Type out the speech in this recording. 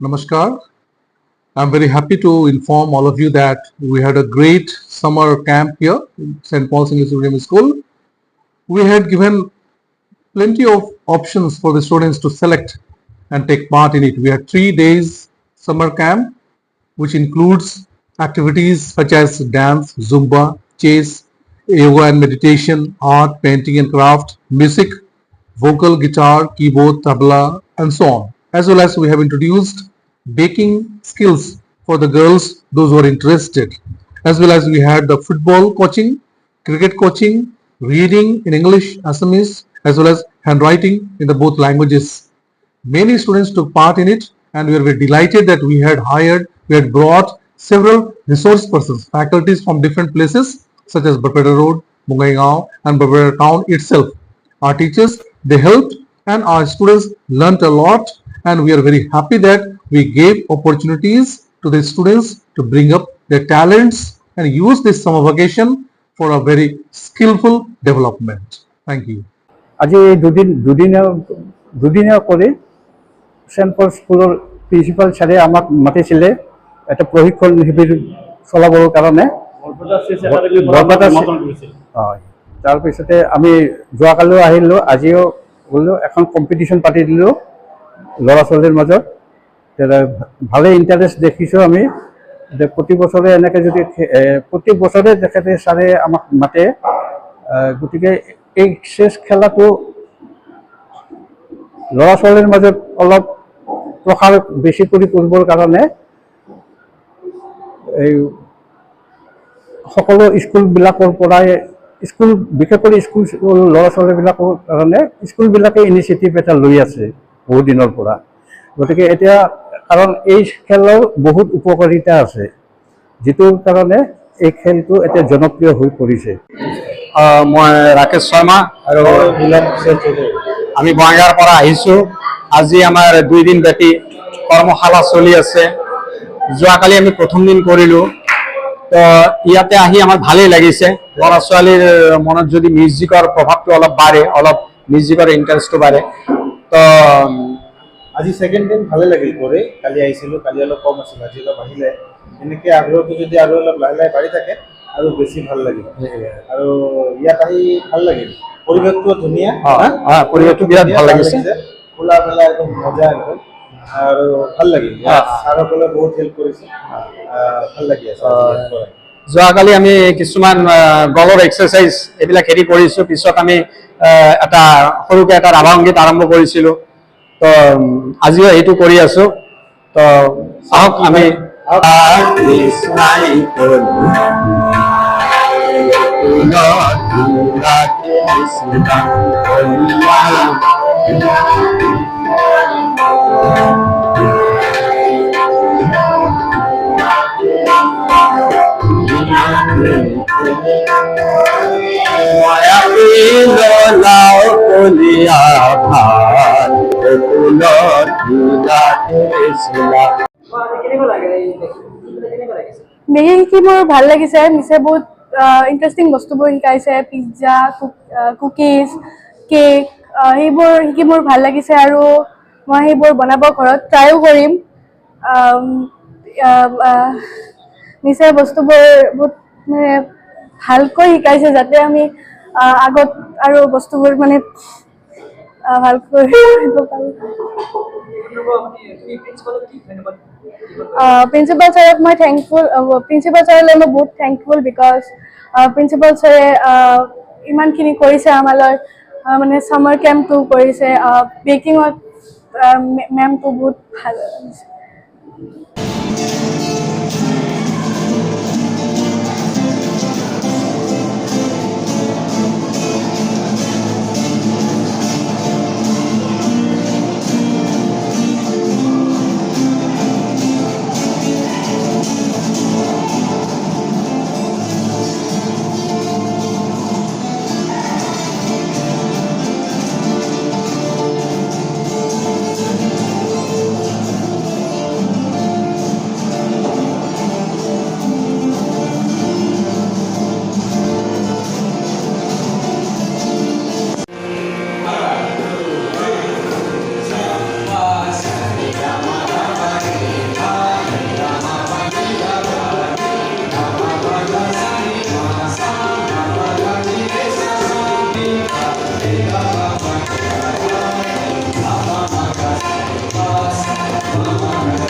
Namaskar. I'm very happy to inform all of you that we had a great summer camp here in St. Paul's English Medium School. We had given plenty of options for the students to select and take part in it. We had 3 days summer camp, which includes activities such as dance, Zumba, chess, yoga and meditation, art, painting and craft, music, vocal, guitar, keyboard, tabla, and so on. As well as we have introduced baking skills for the girls, those who are interested. As well as we had the football coaching, cricket coaching, reading in English, Assamese, as well as handwriting in the both languages. Many students took part in it, and we are very delighted that we had brought several resource persons, faculties from different places such as Barpeta Road, Bongaigaon, and Barpeta town itself. Our teachers, they helped, and our students learnt a lot, and we are very happy that we gave opportunities to the students to bring up their talents and use this summer vacation for a very skillful development. Thank you. আজি দুদিনীয়া করে Saint পল স্কুলের principal স্যারে আমাক মাতিছিলে একটা প্রশিক্ষণ শিবির চলাবৰ কাৰণে তাৰপিছতে আমি যোৱাকালিও আহিলোঁ, আজিও গ'লোঁ, এখন কম্পিটিশ্যন পাতি দিলোঁ ল'ৰা ছোৱালীৰ মাজত। ভালেই ইণ্টাৰেষ্ট দেখিছোঁ আমি যে প্ৰতি বছৰে এনেকৈ যদি প্ৰতি বছৰে তেখেতে ছাৰে আমাক মাতে, গতিকে এই চেছ খেলাটো ল'ৰা ছোৱালীৰ মাজত অলপ প্ৰসাৰ বেছি কৰি কৰিবৰ কাৰণে এই সকলো স্কুলবিলাকৰ পৰাই বিশেষকৈ স্কুল ল'ৰা ছোৱালীবিলাকৰ কাৰণে স্কুলবিলাকে ইনিচিয়েটিভ এটা লৈ আছে বহু দিনৰ পৰা। গতিকে এতিয়া কাৰণ এই খেলৰ বহুত উপকাৰিতা আছে, যিটোৰ কাৰণে এই খেলটো এতিয়া জনপ্ৰিয় হৈ পৰিছে। মই ৰাকেশ শৰ্মা আৰু আমি বঙাইগাঁৱৰ পৰা আহিছোঁ। আজি আমাৰ 2 দিন ব্যাপী কৰ্মশালা চলি আছে। যোৱাকালি আমি প্ৰথম দিন কৰিলোঁ, তো ইয়াতে আহি আমাৰ ভালেই লাগিছে। ল'ৰা ছোৱালীৰ মনত যদি মিউজিকৰ প্ৰভাৱটো অলপ বাঢ়ে, অলপ মিউজিকৰ ইণ্টাৰেষ্টটো বাঢ়ে, তো আজি সেকেন্ড দিন ভালে লাগিল করে। কালি আহিছিলোঁ, কালি অলপ কম আছিল, আজি অলপ আহিলে। এনেকৈ আগ্ৰহটো যদি আৰু অলপ লাহে লাহে বাঢ়ি থাকে আৰু বেছি ভাল লাগিব। আৰু ইয়াত আহি ভাল লাগিল, পৰিৱেশটো ধুনীয়া, পৰিৱেশটো বিৰাট ভাল লাগিছে, খোলা মেলা একদম মজা একদম, আৰু ভাল লাগিল। ছাৰসকলে বহুত হেল্প কৰিছে, ভাল লাগি আছে। যোৱাকালি আমি কিছুমান গলৰ এক্সাৰচাইজ এইবিলাক হেৰি কৰিছোঁ। পিছত আমি এটা সৰুকৈ এটা ৰাভা সংগীত আৰম্ভ কৰিছিলোঁ, তো আজিও এইটো কৰি আছোঁ। তো চাওক আমি মেগী শিকি মোৰ ভাল লাগিছে। মিছে বহুত ইণ্টাৰেষ্টিং বস্তুবোৰ শিকাইছে, পিজ্জা, কুকিজ, কেক, সেইবোৰ শিকি মোৰ ভাল লাগিছে আৰু মই সেইবোৰ বনাব ঘৰত ট্ৰাইও কৰিম। মিছে বস্তুবোৰ বহুত মানে ভালকৈ শিকাইছে, যাতে আমি আগত আৰু বস্তুবোৰ মানে ভালকৈ শিকিব পাৰোঁ। প্ৰিন্সিপাল ছাৰক মই থেংকফুল, প্ৰিন্সিপাল ছাৰলৈ মই বহুত থেংকফুল, বিকজ প্ৰিন্সিপাল ছাৰে ইমানখিনি কৰিছে আমালৈ, মানে ছামাৰ কেম্পটো কৰিছে, বেকিঙত মেমটো বহুত ভাল লাগিছে। Thank